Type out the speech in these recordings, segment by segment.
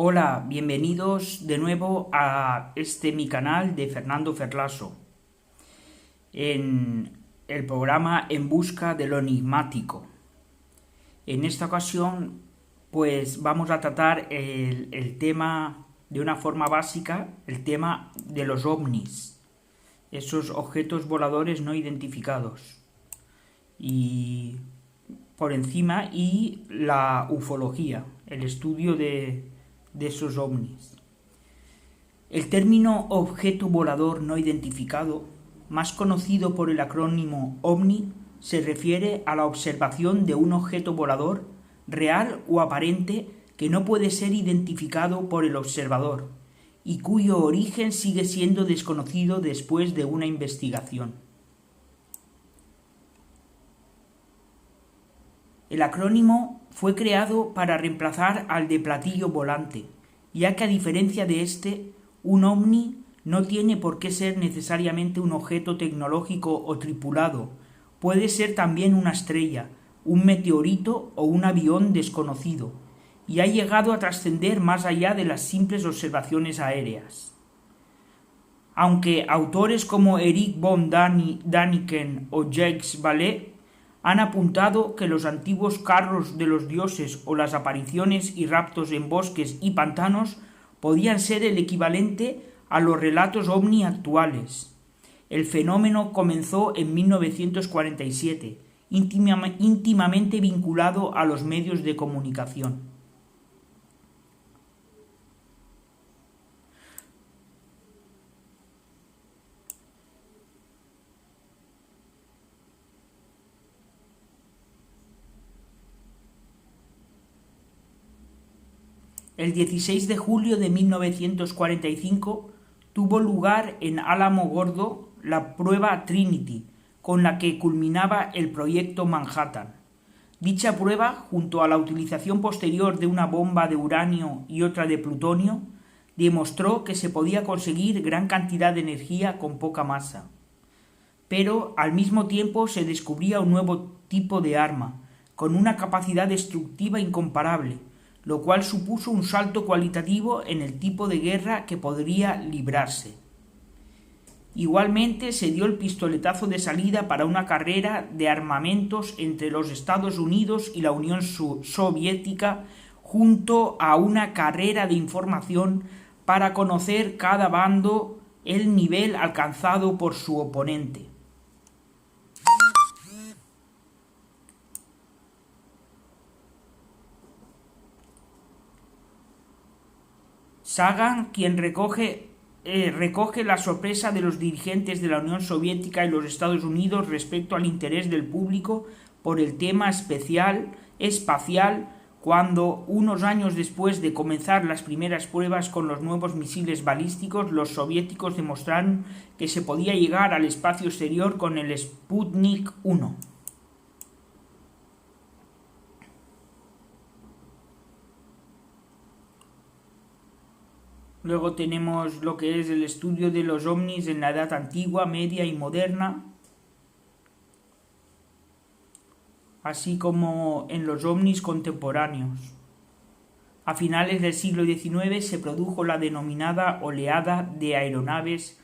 Hola, bienvenidos de nuevo a mi canal de Fernando Ferlaso, en el programa En busca de lo enigmático. En esta ocasión, pues vamos a tratar el tema de una forma básica, el tema de los ovnis, esos objetos voladores no identificados, y por encima, y la ufología, el estudio de esos ovnis. El término objeto volador no identificado, más conocido por el acrónimo OVNI, se refiere a la observación de un objeto volador real o aparente que no puede ser identificado por el observador y cuyo origen sigue siendo desconocido después de una investigación. El acrónimo fue creado para reemplazar al de platillo volante, ya que a diferencia de este, un ovni no tiene por qué ser necesariamente un objeto tecnológico o tripulado, puede ser también una estrella, un meteorito o un avión desconocido, y ha llegado a trascender más allá de las simples observaciones aéreas. Aunque autores como Erich von Däniken o Jacques Vallée han apuntado que los antiguos carros de los dioses o las apariciones y raptos en bosques y pantanos podían ser el equivalente a los relatos ovni actuales. El fenómeno comenzó en 1947, íntimamente vinculado a los medios de comunicación. El 16 de julio de 1945 tuvo lugar en Alamogordo la prueba Trinity, con la que culminaba el proyecto Manhattan. Dicha prueba, junto a la utilización posterior de una bomba de uranio y otra de plutonio, demostró que se podía conseguir gran cantidad de energía con poca masa. Pero al mismo tiempo se descubría un nuevo tipo de arma, con una capacidad destructiva incomparable, lo cual supuso un salto cualitativo en el tipo de guerra que podría librarse. Igualmente se dio el pistoletazo de salida para una carrera de armamentos entre los Estados Unidos y la Unión Soviética, junto a una carrera de información para conocer cada bando el nivel alcanzado por su oponente. Sagan, quien recoge la sorpresa de los dirigentes de la Unión Soviética y los Estados Unidos respecto al interés del público por el tema espacial, cuando, unos años después de comenzar las primeras pruebas con los nuevos misiles balísticos, los soviéticos demostraron que se podía llegar al espacio exterior con el Sputnik 1. Luego tenemos lo que es el estudio de los ovnis en la edad antigua, media y moderna, así como en los ovnis contemporáneos. A finales del siglo XIX se produjo la denominada oleada de aeronaves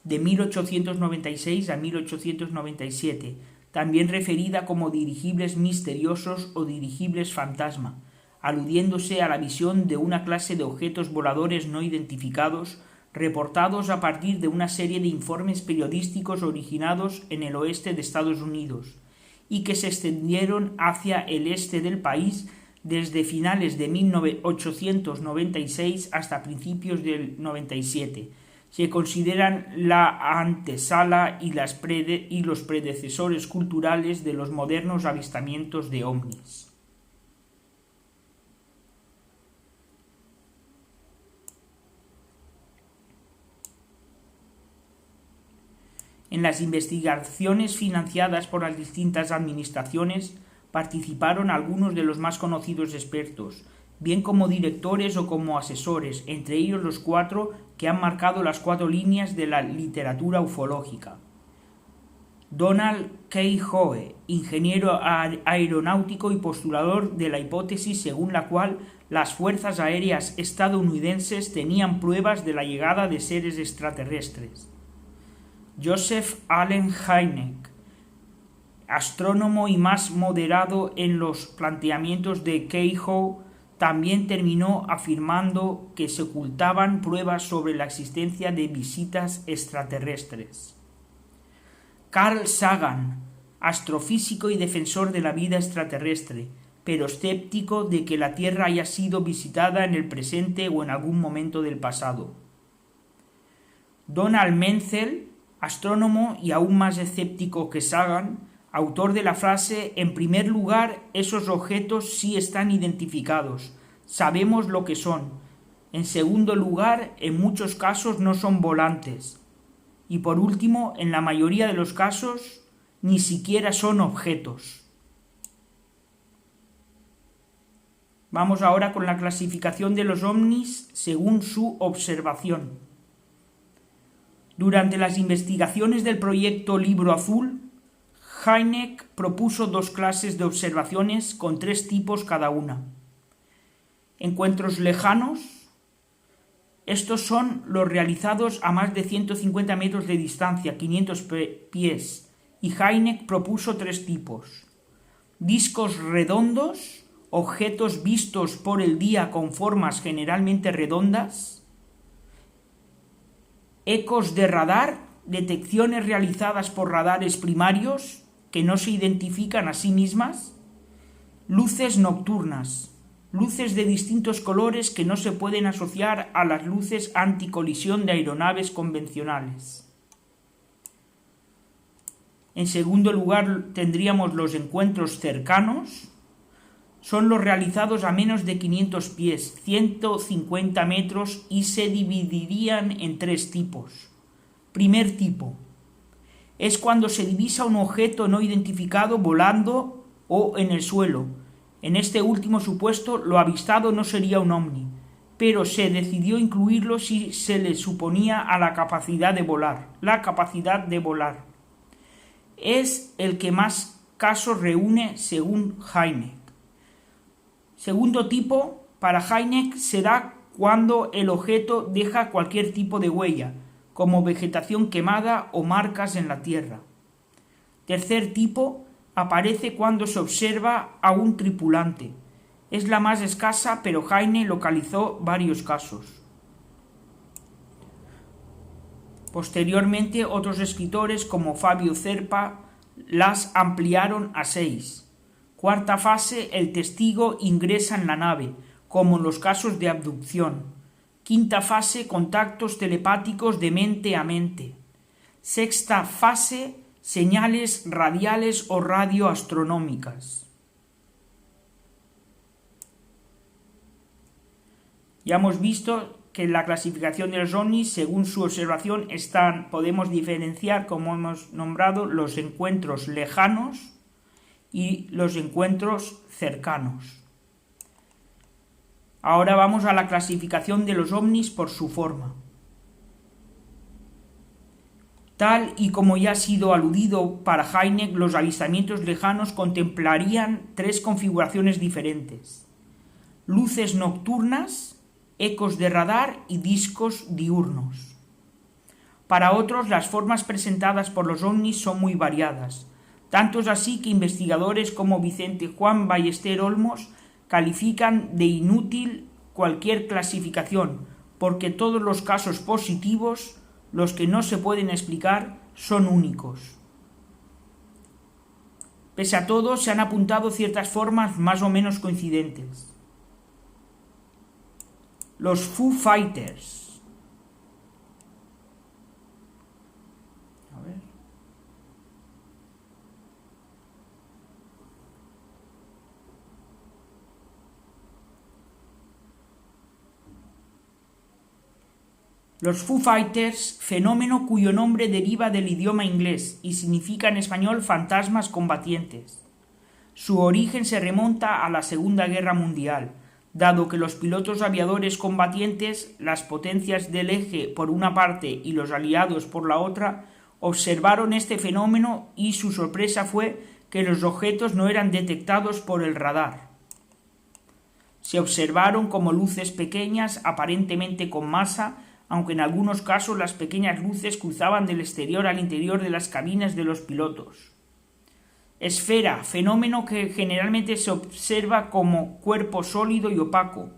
de 1896 a 1897, también referida como dirigibles misteriosos o dirigibles fantasma, aludiéndose a la visión de una clase de objetos voladores no identificados reportados a partir de una serie de informes periodísticos originados en el oeste de Estados Unidos y que se extendieron hacia el este del país desde finales de 1896 hasta principios del 97. Se consideran la antesala y los predecesores culturales de los modernos avistamientos de ovnis. En las investigaciones financiadas por las distintas administraciones participaron algunos de los más conocidos expertos, bien como directores o como asesores, entre ellos los 4 que han marcado las 4 líneas de la literatura ufológica. Donald K. Howe, ingeniero aeronáutico y postulador de la hipótesis según la cual las fuerzas aéreas estadounidenses tenían pruebas de la llegada de seres extraterrestres. Joseph Allen Hynek, astrónomo y más moderado en los planteamientos de K. Howe, también terminó afirmando que se ocultaban pruebas sobre la existencia de visitas extraterrestres. Carl Sagan, astrofísico y defensor de la vida extraterrestre, pero escéptico de que la Tierra haya sido visitada en el presente o en algún momento del pasado. Donald Menzel, astrónomo y aún más escéptico que Sagan, autor de la frase: en primer lugar, esos objetos sí están identificados, sabemos lo que son. En segundo lugar, en muchos casos no son volantes. Y por último, en la mayoría de los casos, ni siquiera son objetos. Vamos ahora con la clasificación de los ovnis según su observación. Durante las investigaciones del proyecto Libro Azul, Hynek propuso dos clases de observaciones con tres tipos cada una. Encuentros lejanos. Estos son los realizados a más de 150 metros de distancia, 500 pies, y Hynek propuso tres tipos. Discos redondos, objetos vistos por el día con formas generalmente redondas. Ecos de radar, detecciones realizadas por radares primarios que no se identifican a sí mismas. Luces nocturnas, luces de distintos colores que no se pueden asociar a las luces anticolisión de aeronaves convencionales. En segundo lugar tendríamos los encuentros cercanos. Son los realizados a menos de 500 pies, 150 metros, y se dividirían en tres tipos. Primer tipo. Es cuando se divisa un objeto no identificado volando o en el suelo. En este último supuesto, lo avistado no sería un ovni, pero se decidió incluirlo si se le suponía a la capacidad de volar. Es el que más casos reúne según Hynek. Segundo tipo, para Hynek, se da cuando el objeto deja cualquier tipo de huella, como vegetación quemada o marcas en la tierra. Tercer tipo, aparece cuando se observa a un tripulante. Es la más escasa, pero Hynek localizó varios casos. Posteriormente, otros escritores como Fabio Zerpa las ampliaron a 6. Cuarta fase, el testigo ingresa en la nave, como en los casos de abducción. Quinta fase, contactos telepáticos de mente a mente. Sexta fase, señales radiales o radioastronómicas. Ya hemos visto que en la clasificación de los ovnis, según su observación, podemos diferenciar, como hemos nombrado, los encuentros lejanos y los encuentros cercanos. Ahora vamos a la clasificación de los ovnis por su forma. Tal y como ya ha sido aludido para Hynek, los avistamientos lejanos contemplarían tres configuraciones diferentes: luces nocturnas, ecos de radar y discos diurnos. Para otros, las formas presentadas por los ovnis son muy variadas. Tanto es así que investigadores como Vicente Juan Ballester Olmos califican de inútil cualquier clasificación, porque todos los casos positivos, los que no se pueden explicar, son únicos. Pese a todo, se han apuntado ciertas formas más o menos coincidentes. Los Foo Fighters. Los Foo Fighters, fenómeno cuyo nombre deriva del idioma inglés y significa en español fantasmas combatientes. Su origen se remonta a la Segunda Guerra Mundial, dado que los pilotos aviadores combatientes, las potencias del eje por una parte y los aliados por la otra, observaron este fenómeno y su sorpresa fue que los objetos no eran detectados por el radar. Se observaron como luces pequeñas, aparentemente con masa, aunque en algunos casos las pequeñas luces cruzaban del exterior al interior de las cabinas de los pilotos. Esfera, fenómeno que generalmente se observa como cuerpo sólido y opaco.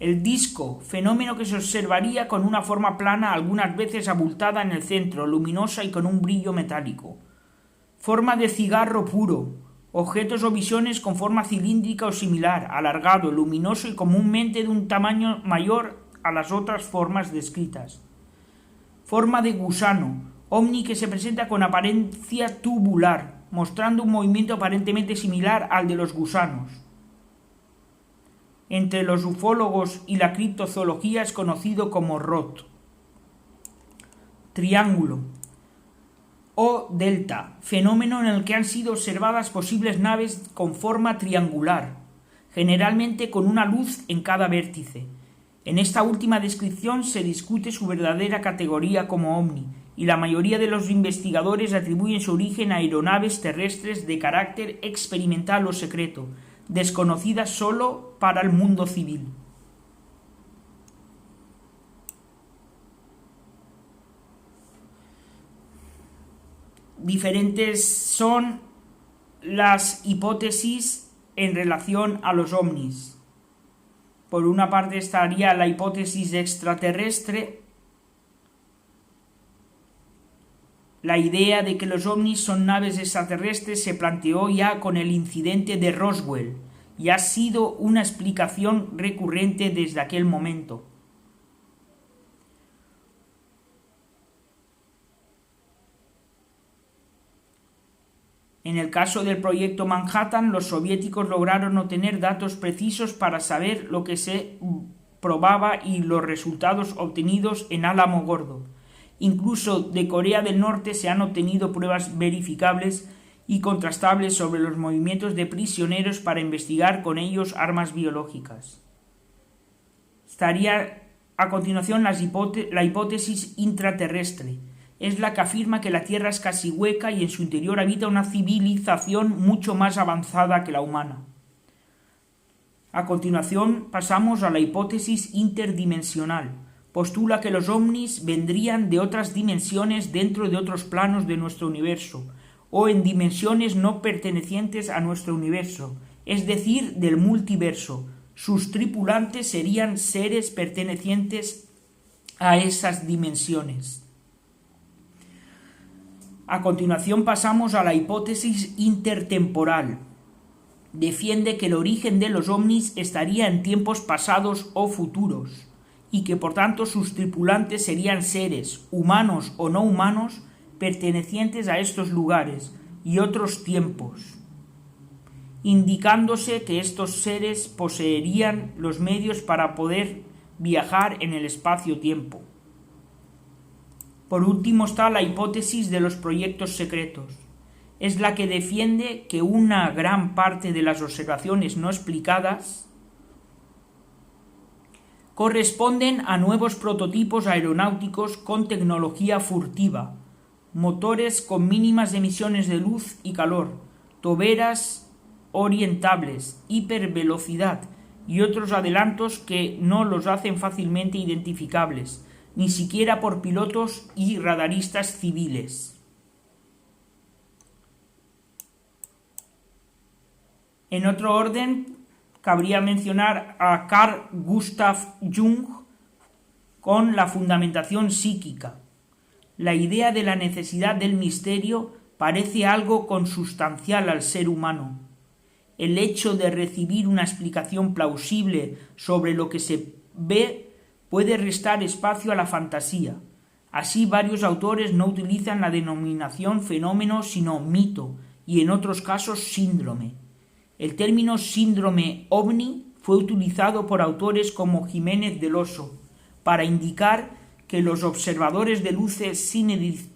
El disco, fenómeno que se observaría con una forma plana, algunas veces abultada en el centro, luminosa y con un brillo metálico. Forma de cigarro puro, objetos o visiones con forma cilíndrica o similar, alargado, luminoso y comúnmente de un tamaño mayor a las otras formas descritas. Forma de gusano, ovni que se presenta con apariencia tubular, mostrando un movimiento aparentemente similar al de los gusanos. Entre los ufólogos y la criptozoología es conocido como ROT. Triángulo o delta, fenómeno en el que han sido observadas posibles naves con forma triangular, generalmente con una luz en cada vértice. En esta última descripción se discute su verdadera categoría como ovni, y la mayoría de los investigadores atribuyen su origen a aeronaves terrestres de carácter experimental o secreto, desconocidas solo para el mundo civil. Diferentes son las hipótesis en relación a los ovnis. Por una parte estaría la hipótesis extraterrestre, la idea de que los ovnis son naves extraterrestres se planteó ya con el incidente de Roswell y ha sido una explicación recurrente desde aquel momento. En el caso del proyecto Manhattan, los soviéticos lograron obtener datos precisos para saber lo que se probaba y los resultados obtenidos en Alamogordo. Incluso de Corea del Norte se han obtenido pruebas verificables y contrastables sobre los movimientos de prisioneros para investigar con ellos armas biológicas. Estaría a continuación la hipótesis intraterrestre. Es la que afirma que la Tierra es casi hueca y en su interior habita una civilización mucho más avanzada que la humana. A continuación pasamos a la hipótesis interdimensional. Postula que los ovnis vendrían de otras dimensiones dentro de otros planos de nuestro universo, o en dimensiones no pertenecientes a nuestro universo, es decir, del multiverso. Sus tripulantes serían seres pertenecientes a esas dimensiones. A continuación pasamos a la hipótesis intertemporal. Defiende que el origen de los ovnis estaría en tiempos pasados o futuros, y que por tanto sus tripulantes serían seres, humanos o no humanos, pertenecientes a estos lugares y otros tiempos, indicándose que estos seres poseerían los medios para poder viajar en el espacio-tiempo. Por último está la hipótesis de los proyectos secretos. Es la que defiende que una gran parte de las observaciones no explicadas corresponden a nuevos prototipos aeronáuticos con tecnología furtiva, motores con mínimas emisiones de luz y calor, toberas orientables, hipervelocidad y otros adelantos que no los hacen fácilmente identificables, ni siquiera por pilotos y radaristas civiles. En otro orden, cabría mencionar a Carl Gustav Jung con la fundamentación psíquica. La idea de la necesidad del misterio parece algo consustancial al ser humano. El hecho de recibir una explicación plausible sobre lo que se ve puede restar espacio a la fantasía. Así, varios autores no utilizan la denominación fenómeno sino mito y en otros casos síndrome. El término síndrome ovni fue utilizado por autores como Jiménez del Oso para indicar que los observadores de luces sin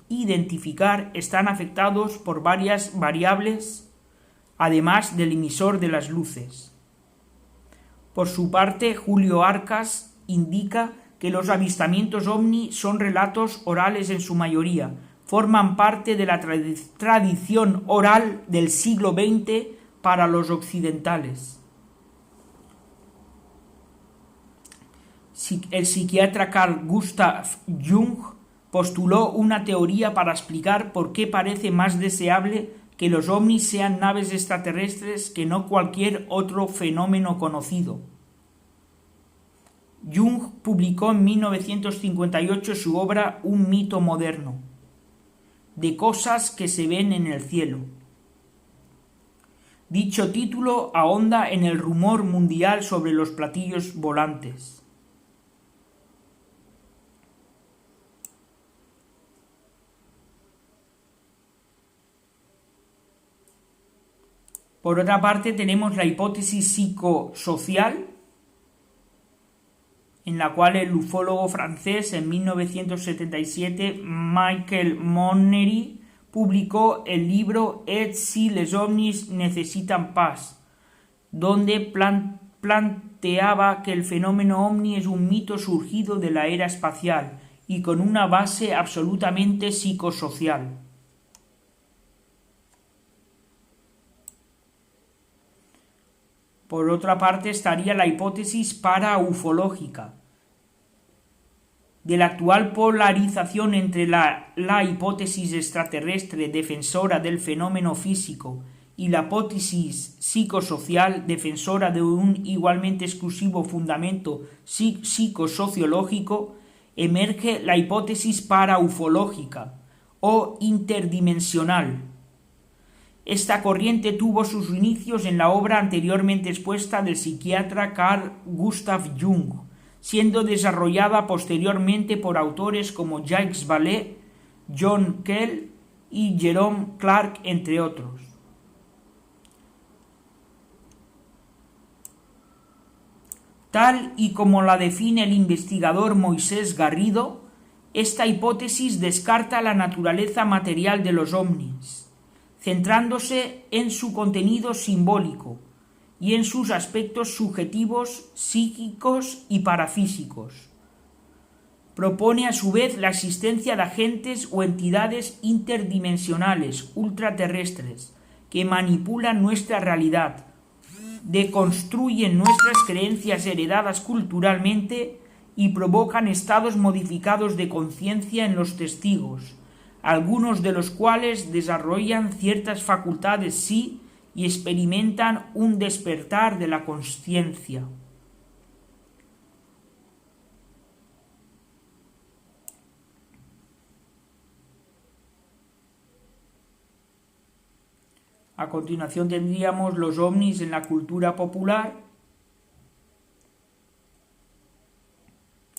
identificar están afectados por varias variables, además del emisor de las luces. Por su parte, Julio Arcas indica que los avistamientos ovni son relatos orales en su mayoría, forman parte de la tradición oral del siglo XX para los occidentales. El psiquiatra Carl Gustav Jung postuló una teoría para explicar por qué parece más deseable que los ovnis sean naves extraterrestres que no cualquier otro fenómeno conocido. Jung publicó en 1958 su obra Un mito moderno, de cosas que se ven en el cielo. Dicho título ahonda en el rumor mundial sobre los platillos volantes. Por otra parte, tenemos la hipótesis psicosocial, en la cual el ufólogo francés en 1977, Michael Monnery, publicó el libro Et si les ovnis necesitan paz, donde planteaba que el fenómeno ovni es un mito surgido de la era espacial y con una base absolutamente psicosocial. Por otra parte estaría la hipótesis paraufológica. De la actual polarización entre la hipótesis extraterrestre defensora del fenómeno físico y la hipótesis psicosocial defensora de un igualmente exclusivo fundamento psicosociológico, emerge la hipótesis paraufológica o interdimensional. Esta corriente tuvo sus inicios en la obra anteriormente expuesta del psiquiatra Carl Gustav Jung, siendo desarrollada posteriormente por autores como Jacques Vallée, John Keel y Jerome Clark, entre otros. Tal y como la define el investigador Moisés Garrido, esta hipótesis descarta la naturaleza material de los ovnis, centrándose en su contenido simbólico y en sus aspectos subjetivos, psíquicos y parafísicos. Propone a su vez la existencia de agentes o entidades interdimensionales ultraterrestres que manipulan nuestra realidad, deconstruyen nuestras creencias heredadas culturalmente y provocan estados modificados de conciencia en los testigos, algunos de los cuales desarrollan ciertas facultades sí y experimentan un despertar de la consciencia. A continuación tendríamos los ovnis en la cultura popular.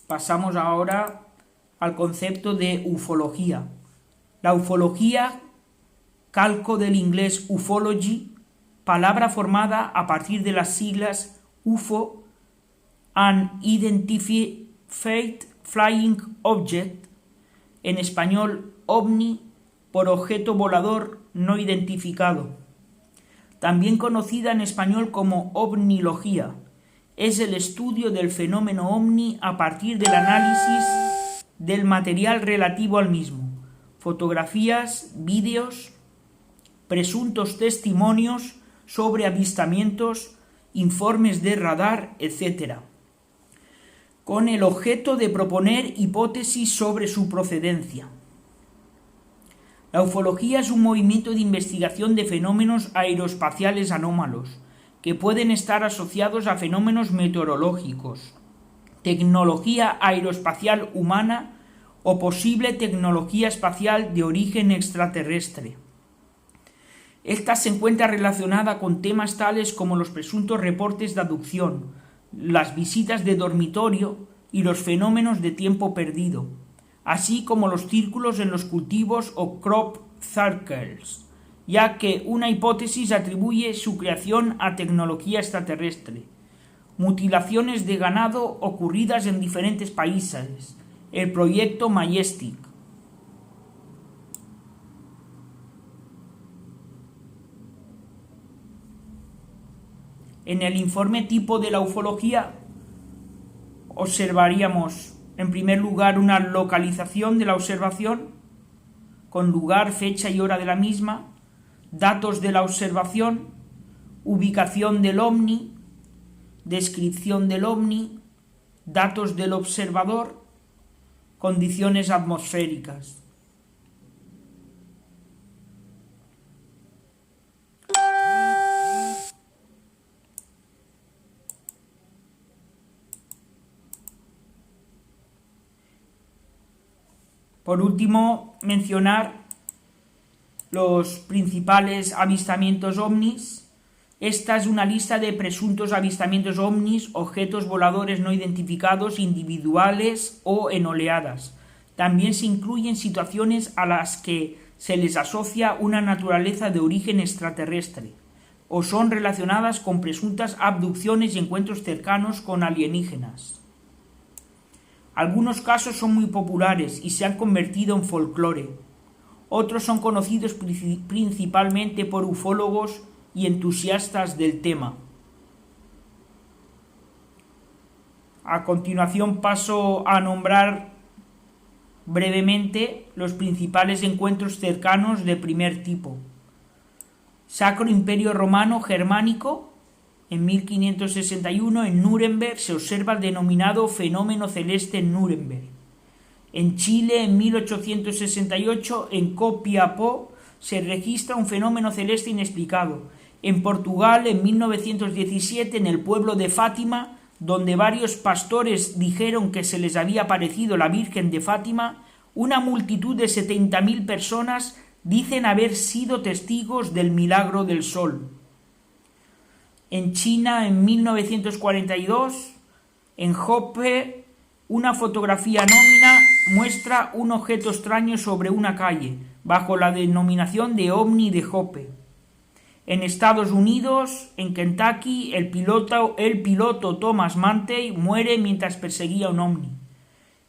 Pasamos ahora al concepto de ufología. La ufología, calco del inglés ufology, palabra formada a partir de las siglas UFO, Unidentified Flying Object, en español ovni, por objeto volador no identificado. También conocida en español como ovnilogía, es el estudio del fenómeno ovni a partir del análisis del material relativo al mismo. Fotografías, vídeos, presuntos testimonios sobre avistamientos, informes de radar, etc., con el objeto de proponer hipótesis sobre su procedencia. La ufología es un movimiento de investigación de fenómenos aeroespaciales anómalos, que pueden estar asociados a fenómenos meteorológicos, tecnología aeroespacial humana o posible tecnología espacial de origen extraterrestre. Esta se encuentra relacionada con temas tales como los presuntos reportes de abducción, las visitas de dormitorio y los fenómenos de tiempo perdido, así como los círculos en los cultivos o crop circles, ya que una hipótesis atribuye su creación a tecnología extraterrestre, mutilaciones de ganado ocurridas en diferentes países, el proyecto Majestic. En el informe tipo de la ufología observaríamos en primer lugar, una localización de la observación, con lugar, fecha y hora de la misma, datos de la observación, ubicación del ovni, descripción del ovni, datos del observador, condiciones atmosféricas. Por último, mencionar los principales avistamientos ovnis. Esta es una lista de presuntos avistamientos ovnis, objetos voladores no identificados, individuales o en oleadas. También se incluyen situaciones a las que se les asocia una naturaleza de origen extraterrestre, o son relacionadas con presuntas abducciones y encuentros cercanos con alienígenas. Algunos casos son muy populares y se han convertido en folclore. Otros son conocidos principalmente por ufólogos y entusiastas del tema. A continuación paso a nombrar brevemente los principales encuentros cercanos de primer tipo. Sacro Imperio Romano Germánico. En 1561 en Nuremberg se observa el denominado fenómeno celeste en Nuremberg. En Chile en 1868 en Copiapó se registra un fenómeno celeste inexplicado. En Portugal en 1917 en el pueblo de Fátima, donde varios pastores dijeron que se les había aparecido la Virgen de Fátima, una multitud de 70.000 personas dicen haber sido testigos del milagro del sol. En China, en 1942, en Hope, una fotografía anónima muestra un objeto extraño sobre una calle, bajo la denominación de OVNI de Hope. En Estados Unidos, en Kentucky, el piloto Thomas Mantei muere mientras perseguía un OVNI.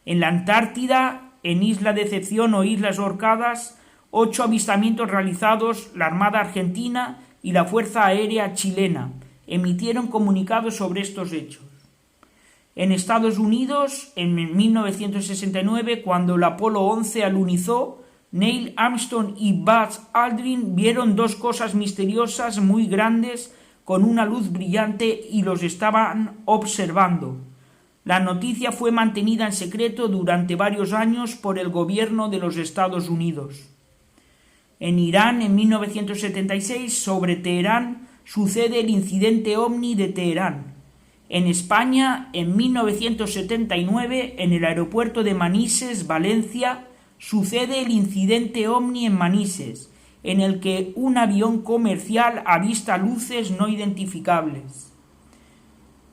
En la Antártida, en Isla Decepción o Islas Orcadas, 8 avistamientos realizados, la Armada Argentina y la Fuerza Aérea Chilena emitieron comunicados sobre estos hechos. En Estados Unidos, en 1969, cuando el Apolo 11 alunizó, Neil Armstrong y Buzz Aldrin vieron 2 cosas misteriosas muy grandes con una luz brillante y los estaban observando. La noticia fue mantenida en secreto durante varios años por el gobierno de los Estados Unidos. En Irán, en 1976, sobre Teherán, sucede el incidente OVNI de Teherán. En España, en 1979, en el aeropuerto de Manises, Valencia, sucede el incidente OVNI en Manises, en el que un avión comercial avista luces no identificables.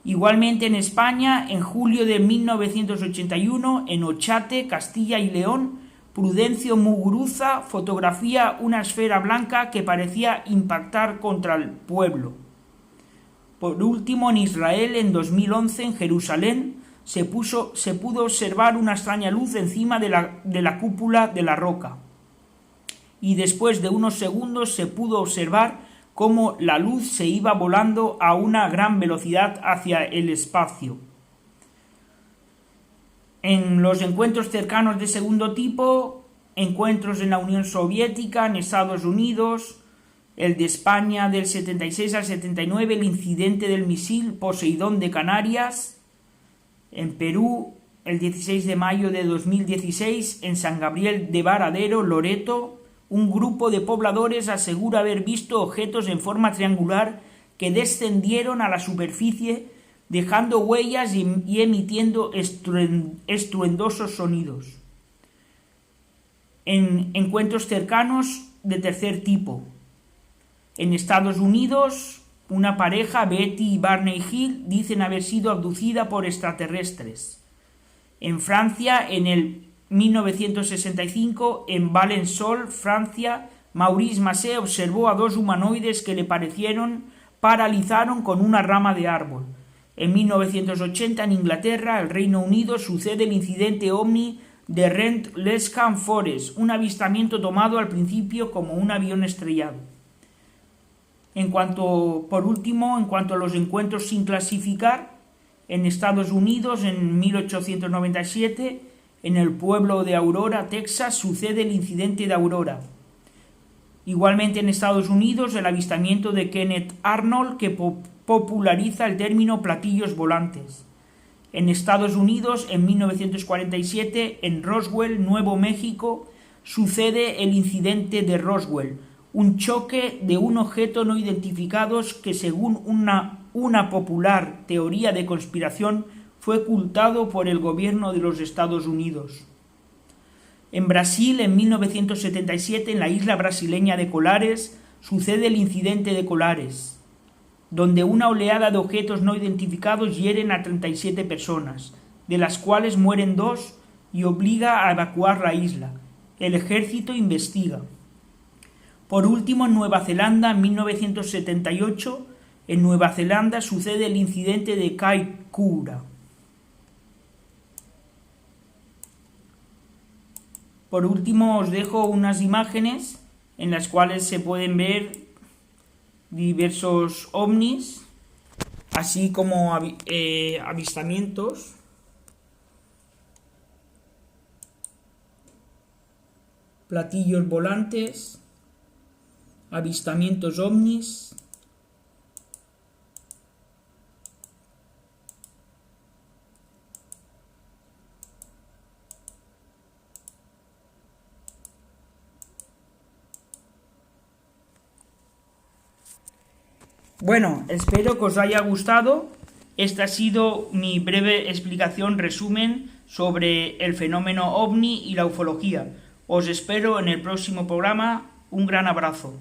Igualmente en España, en julio de 1981, en Ochate, Castilla y León, Prudencio Muguruza fotografía una esfera blanca que parecía impactar contra el pueblo. Por último, en Israel, en 2011, en Jerusalén, se pudo observar una extraña luz encima de la cúpula de la roca. Y después de unos segundos se pudo observar cómo la luz se iba volando a una gran velocidad hacia el espacio. En los encuentros cercanos de segundo tipo, encuentros en la Unión Soviética, en Estados Unidos, el de España del 76 al 79, el incidente del misil Poseidón de Canarias, en Perú, el 16 de mayo de 2016, en San Gabriel de Varadero, Loreto, un grupo de pobladores asegura haber visto objetos en forma triangular que descendieron a la superficie dejando huellas y emitiendo estruendosos sonidos. En encuentros cercanos de tercer tipo. En Estados Unidos, una pareja, Betty y Barney Hill, dicen haber sido abducida por extraterrestres. En Francia, en el 1965, en Valensole, Francia, Maurice Massé observó a 2 humanoides que le paralizaron con una rama de árbol. En 1980, en Inglaterra, el Reino Unido, sucede el incidente OVNI de Rent-Lesham Forest, un avistamiento tomado al principio como un avión estrellado. Por último, en cuanto a los encuentros sin clasificar, en Estados Unidos, en 1897, en el pueblo de Aurora, Texas, sucede el incidente de Aurora. Igualmente en Estados Unidos, el avistamiento de Kenneth Arnold, que populariza el término platillos volantes. En Estados Unidos, en 1947, en Roswell, Nuevo México, sucede el incidente de Roswell, un choque de un objeto no identificado que, según una popular teoría de conspiración, fue ocultado por el gobierno de los Estados Unidos. En Brasil, en 1977, en la isla brasileña de Colares, sucede el incidente de Colares, donde una oleada de objetos no identificados hieren a 37 personas, de las cuales mueren 2 y obliga a evacuar la isla. El ejército investiga. Por último, en Nueva Zelanda, en 1978, en Nueva Zelanda sucede el incidente de Kaikoura. Por último, os dejo unas imágenes en las cuales se pueden ver diversos ovnis, así como avistamientos. Platillos volantes, avistamientos ovnis. Bueno, espero que os haya gustado. Esta ha sido mi breve explicación, resumen sobre el fenómeno ovni y la ufología. Os espero en el próximo programa. Un gran abrazo.